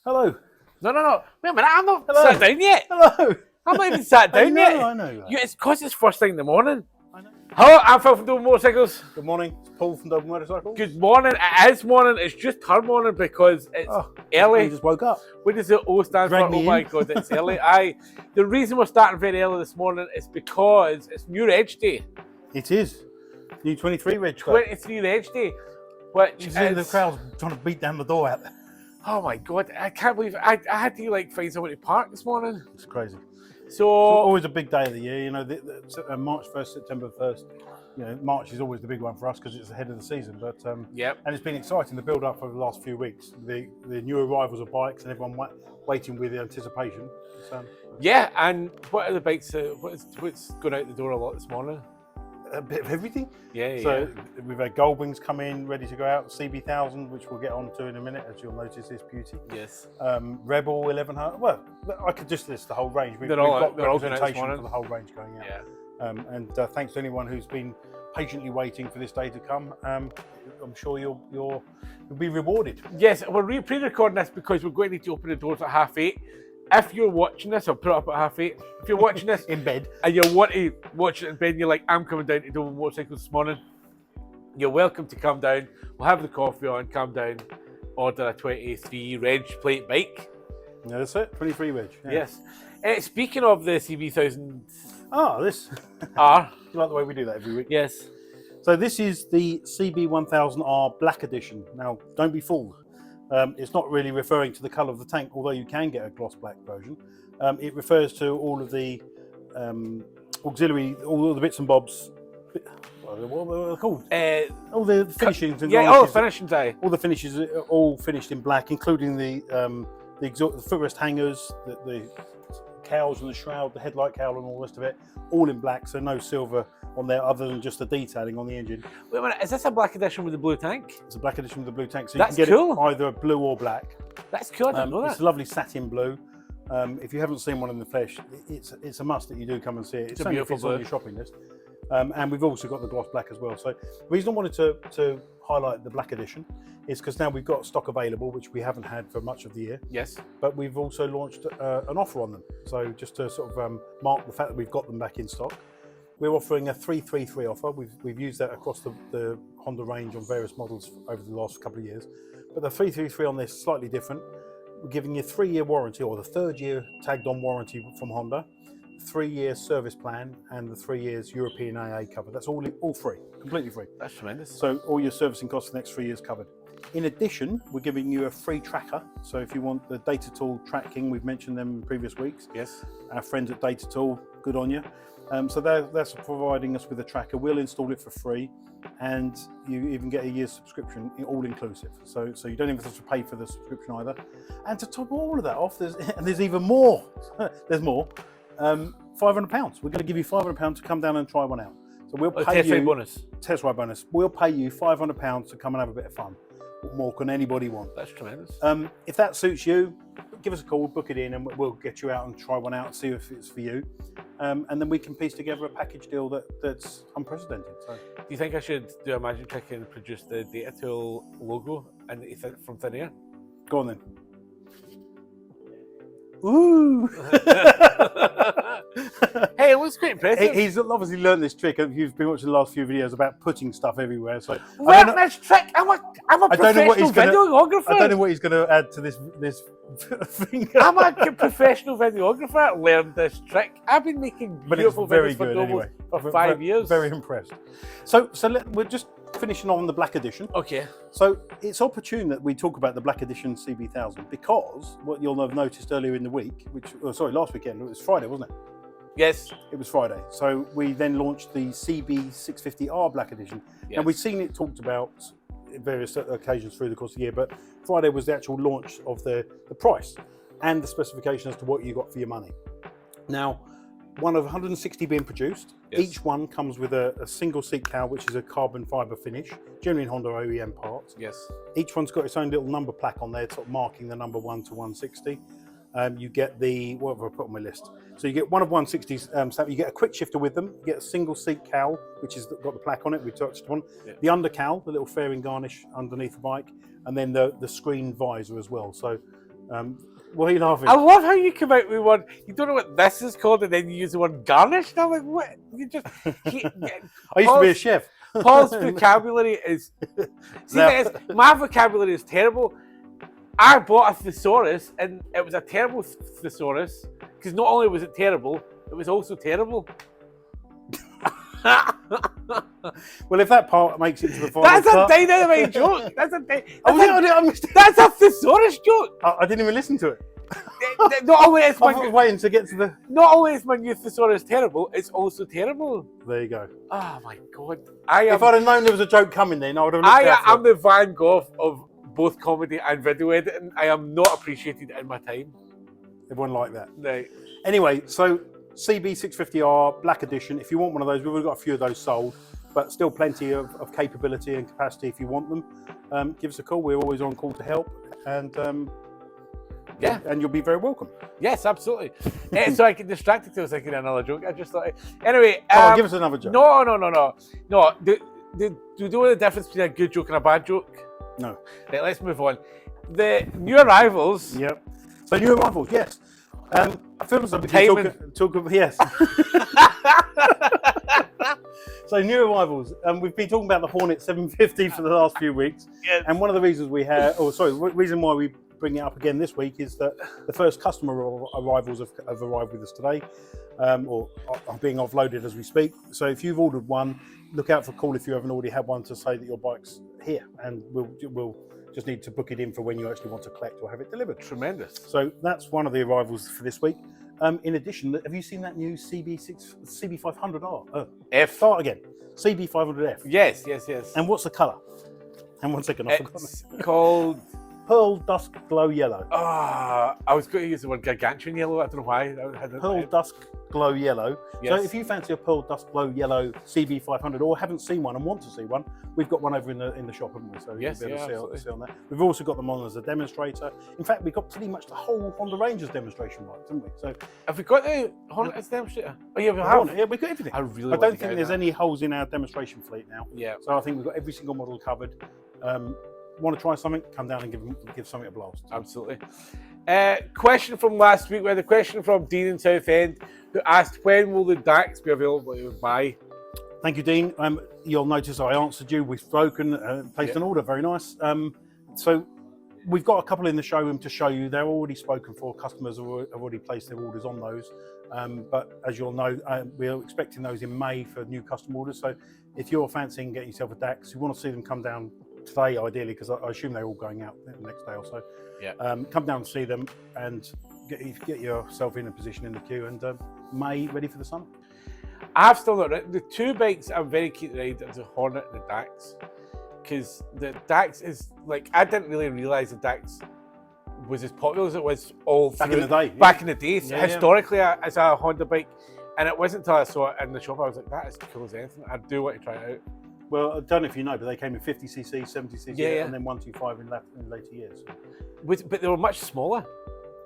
Hello. No. Wait a minute, I'm not Hello. sat down yet. Hello. I'm not even sat down yet. I know. Yeah, it's because it's first thing in the morning. I know. Hello, I'm Phil from Dover Motorcycles. Good morning. It's Paul from Double Motorcycles. Good morning. It is morning. It's just her morning because it's early. You just woke up. What does the O stand for? Oh my God, it's early. The reason we're starting very early this morning is because it's New Reg Day. It is. New 23 Reg Day. 23 Reg Day. Which is... the crowd's trying to beat down the door out there. Oh my God, I can't believe I had to find somewhere to park this morning. It's crazy. So always a big day of the year, you know. March 1st, September 1st. You know, March is always the big one for us because it's ahead of the season. But yep. And it's been exciting, the build up over the last few weeks. The new arrivals of bikes and everyone waiting with the anticipation. Yeah, and what are the bikes? What's going out the door a lot this morning? A bit of everything. Yeah. So we've had Goldwings come in, ready to go out. CB1000, which we'll get on to in a minute, as you'll notice this beauty. Yes. Rebel 1100. Well, I could just list the whole range. We've got representation for the whole range going out. Yeah. And thanks to anyone who's been patiently waiting for this day to come. I'm sure you'll be rewarded. Yes, we're pre-recording this because we're going to need to open the doors at 8:30. If you're watching this, I'll put it up at 8:30. If you're watching this in bed and you want to watch it in bed and you're like, I'm coming down to Dover Motorcycles this morning, you're welcome to come down. We'll have the coffee on, come down, order a 23 Reg plate bike. Yeah, that's it, 23 Reg. Yeah. Yes. Speaking of the CB1000... this. R. You like the way we do that every week? Yes. So this is the CB1000R Black Edition. Now, don't be fooled. It's not really referring to the colour of the tank, although you can get a gloss black version. It refers to all of the auxiliary, all the bits and bobs. What are they called? All the finishings. And all the finishings. All the finishes are all finished in black, including the footrest hangers, the cowls and the shroud, the headlight cowl and all the rest of it, all in black, so no silver on there other than just the detailing on the engine. Wait a minute, is this a black edition with the blue tank? It's a black edition with the blue tank, so That's you can get cool. it either blue or black. That's cool, I didn't know that. It's a lovely satin blue. If you haven't seen one in the flesh, it's a must that you do come and see it. It's a beautiful blue. On your shopping list. And we've also got the gloss black as well. So the reason I wanted to highlight the black edition is because now we've got stock available, which we haven't had for much of the year. Yes. But we've also launched an offer on them. So just to sort of mark the fact that we've got them back in stock, we're offering a 333 offer. We've used that across the Honda range on various models over the last couple of years. But the 333 on this is slightly different. We're giving you a 3-year warranty, or the 3rd year tagged on warranty from Honda, 3-year service plan, and the 3 years European AA cover. That's all free, completely free. That's tremendous. So all your servicing costs for the next 3 years covered. In addition, we're giving you a free tracker. So if you want the Data Tool tracking, we've mentioned them in previous weeks. Yes. Our friends at Data Tool, good on you. So they're providing us with a tracker. We'll install it for free, and you even get a year's subscription, all inclusive. So you don't even have to pay for the subscription either. And to top all of that off, there's even more. There's more. £500. We're going to give you £500 to come down and try one out. So we'll pay you test ride bonus. We'll pay you £500 to come and have a bit of fun. What more can anybody want? That's tremendous. If that suits you, give us a call, book it in, and we'll get you out and try one out and see if it's for you. And then we can piece together a package deal that's unprecedented. So, do you think I should do a magic trick and produce the Data Tool logo from thin air? Go on then. Ooh! Hey, it was quite impressive. He's obviously learned this trick. You've been watching the last few videos about putting stuff everywhere. So this trick. I'm a professional videographer. I don't know what he's going to add to this thing. I'm a professional videographer. Learned this trick. I've been making beautiful videos for Dover for 5 years. Very impressed. So we're just finishing on the Black Edition. Okay. So it's opportune that we talk about the Black Edition CB1000 because what you'll have noticed earlier in the week, last weekend, it was Friday, wasn't it? Yes. It was Friday. So we then launched the CB650R Black Edition. Yes. And we've seen it talked about at various occasions through the course of the year, but Friday was the actual launch of the price and the specification as to what you got for your money. Now, one of 160 being produced. Yes. Each one comes with a single seat cowl, which is a carbon fibre finish, generally in Honda OEM parts. Yes. Each one's got its own little number plaque on there, sort of marking the number 1 to 160. You get what have I put on my list? So you get one of 160s, you get a quick shifter with them, you get a single seat cowl, which has got the plaque on it, we touched on. Yeah. The under cowl, the little fairing garnish underneath the bike, and then the screen visor as well. So What are you laughing? I love how you come out with one. You don't know what this is called, and then you use the word garnish. And I'm like, what? You just. I used to be a chef. Paul's vocabulary is. See, my vocabulary is terrible. I bought a thesaurus, and it was a terrible thesaurus because not only was it terrible, it was also terrible. Well, if that part makes it to the final That's cut, a dynamite joke. That's I a thesaurus joke. didn't even listen to it. Not only is I was waiting to get to the. not only is my new thesaurus terrible, it's also terrible. There you go. Oh my god! If I'd have known there was a joke coming, then I would have. I'm the Van Gogh of both comedy and video editing. I am not appreciated in my time. Everyone like that. Right. Anyway, so CB650R Black Edition. If you want one of those, we've already got a few of those sold, but still plenty of capability and capacity if you want them. Give us a call. We're always on call to help, and yeah, and you'll be very welcome. Yes, absolutely. So I get distracted till I was thinking another joke. I just thought. Anyway. Give us another joke. No. Do you know the difference between a good joke and a bad joke? No. Right, let's move on. The new arrivals. Yep. So new arrivals, yes. I feel as though we can talk yes. So new arrivals. We've been talking about the Hornet 750 for the last few weeks. Yes. And one of the reasons reason why we bring it up again this week is that the first customer arrivals have arrived with us today, or are being offloaded as we speak. So if you've ordered one, look out for a call if you haven't already had one to say that your bike's here, and we'll just need to book it in for when you actually want to collect or have it delivered. Tremendous. So that's one of the arrivals for this week. In addition, have you seen that new CB500R? F. Start again. CB500F. Yes. And what's the colour? And 1 second, I forgot. It's called Pearl Dusk Glow Yellow. I was going to use the word gargantuan yellow. I don't know why. Pearl Dusk Glow Yellow. Yes. So if you fancy a Pearl Dusk Glow Yellow CB500 or haven't seen one and want to see one, we've got one over in the shop, haven't we? So yes, you'll be able absolutely. to see on that. We've also got them on as a demonstrator. In fact, we've got pretty much the whole Honda Rangers demonstration bikes, haven't we? So have we got the Hornet as demonstrator? Oh yeah, we have. Yeah, we've got everything. I don't think there's any holes in our demonstration fleet now. Yeah. So I think we've got every single model covered. Want to try something? Come down and give something a blast. Absolutely. Question from last week. We had a question from Dean in Southend who asked, when will the DAX be available to buy? Thank you, Dean. You'll notice I answered you. We've spoken, placed an order. Very nice. So we've got a couple in the showroom to show you. They're already spoken for. Customers have already placed their orders on those. But as you'll know, we're expecting those in May for new custom orders. So if you're fancying getting yourself a DAX, you want to see them come down today, ideally, because I assume they're all going out the next day or so. Yeah. Come down and see them and get yourself in a position in the queue, and May ready for the summer. I've still not read the two bikes I'm very keen to ride are the Hornet and the DAX, because the DAX is like, I didn't really realise the DAX was as popular as it was all back in the day. Back in the day, Yeah, historically as a Honda bike, and it wasn't until I saw it in the shop I was like, that is cool as anything. I do want to try it out. Well, I don't know if you know, but they came in 50cc, 70cc, Yeah. and then 125 in later years. But they were much smaller.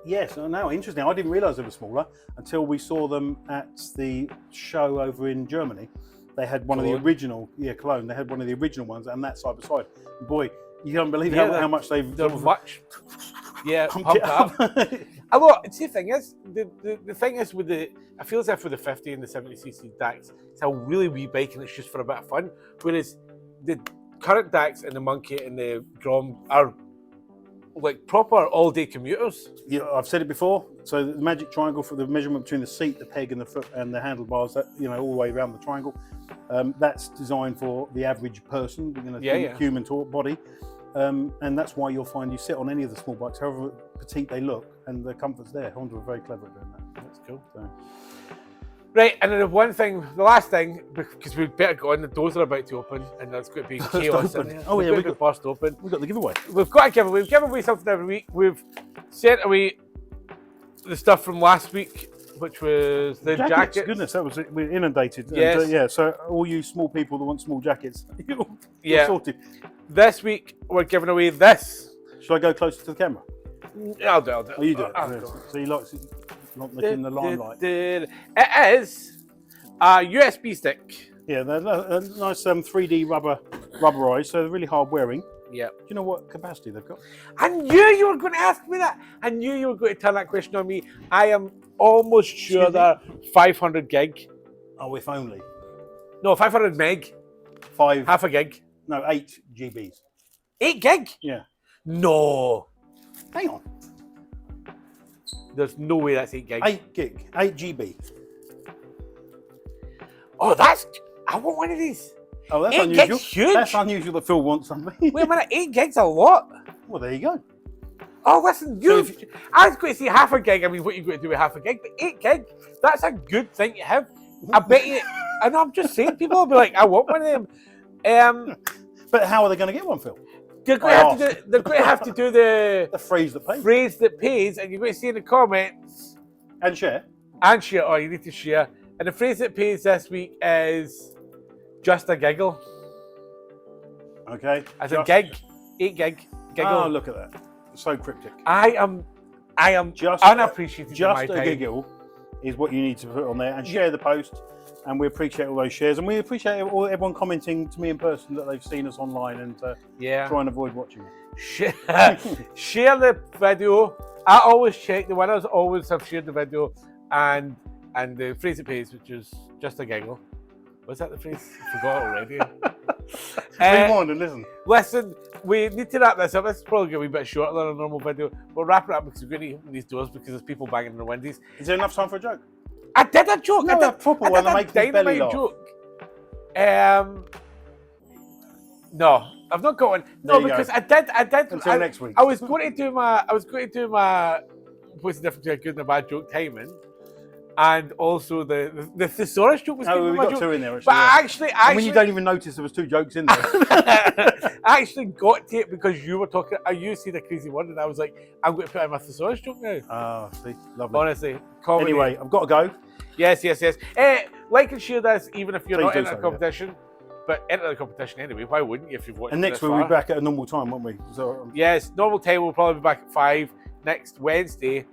Yes, no, interesting. I didn't realise they were smaller until we saw them at the show over in Germany. They had one of the original, Cologne. They had one of the original ones, and that side by side. Boy, you can't believe how much they're much. Yeah, pumped it up. Although, see, the thing is, the thing is with I feel as if with the 50 and the 70cc DAX, it's a really wee bike and it's just for a bit of fun. Whereas the current DAX and the Monkey and the Grom are like proper all-day commuters. Yeah, I've said it before. So the magic triangle for the measurement between the seat, the peg, and the foot, and the handlebars, that all the way around the triangle, that's designed for the average person, human body. And that's why you'll find you sit on any of the small bikes, however petite they look, and the comfort's there. Honda are very clever at doing that. That's cool. So. Right, and then the last thing, because we better go on, the doors are about to open, and that's going to be chaos. Oh yeah, we've got burst open. We've got the giveaway. We've got a giveaway. We give away something every week. We've sent away the stuff from last week, which was the jackets. Goodness, we're inundated. Yes. And, so all you small people that want small jackets, you're sorted. This week we're giving away this. Should I go closer to the camera? I'll do it. Oh, you do it. So you like not looking the limelight. It is a USB stick. Yeah, they're a nice 3D rubberized, so they're really hard wearing. Yeah. Do you know what capacity they've got? I knew you were going to ask me that. I knew you were going to turn that question on me. I am almost sure Excuse me? they're 500 gig. Oh, if only. No, 500 meg. 5. Half a gig. No, 8 GBs. 8 gig? Yeah. No. Hang on. There's no way that's 8 gig. 8 gig. 8 GB. Oh, that's... I want one of these. Oh, that's 8 unusual. gig's huge. That's unusual that Phil wants something. Wait a minute, 8 gig's a lot. Well, there you go. Oh, listen, So you... if you- I was going to say half a gig. I mean, what are you going to do with half a gig? But 8 gig, that's a good thing to have. I bet you... And I'm just saying, people will be like, I want one of them. But how are they going to get one, Phil? They're going to have to do the The phrase that pays. phrase that pays, and you're going to see in the comments And share. and share. Oh, you need to share. And the phrase that pays this week is just a giggle. Okay. As a gig, 8 gig, giggle. Oh, look at that. So cryptic. I am Just unappreciated in my Just a time. giggle is what you need to put on there and share the post. And we appreciate all those shares. And we appreciate everyone commenting to me in person that they've seen us online and Yeah. try and avoid watching it. Share the video. I always check. The winners always have shared the video and the phrase that pays, which is just a giggle. Was that the phrase? I forgot already. Move on and listen. Listen, we need to wrap this up. This is probably going to be a bit shorter than a normal video. We'll wrap it up because we're going to open these doors because there's people banging on the windows. Is there enough time for a joke? I did a joke. No, I did a proper I one did that a makes his belly dynamite laugh. joke. No, I've not got one. No, There you because go. I did. Until next week. I was going to do my. What's the difference between a good and a bad joke timing? And also the thesaurus joke was good. Oh, we for my got joke. 2 in there. Actually, But yeah. I actually, I mean, you don't even notice there was 2 jokes in there. I actually got to it because you were talking. You said a crazy word, and I was like, I'm going to put in my thesaurus joke now. Oh, see, lovely. Honestly, comedy. Anyway, I've got to go. Yes. Like and share this, even if you're Please not do in a so, yeah. competition. But enter the competition anyway. Why wouldn't you if you've watched And next this week we'll far? be back at a normal time, won't we? So, Yes, normal time. We'll probably be back at 5 next Wednesday.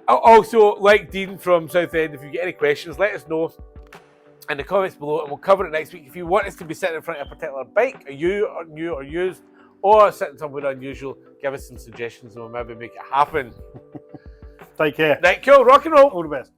Also, like Dean from Southend, if you get any questions, let us know in the comments below, and we'll cover it next week. If you want us to be sitting in front of a particular bike, new or used, or sitting somewhere unusual, give us some suggestions, and we'll maybe make it happen. take care. Right, cool. Rock and roll. All the best.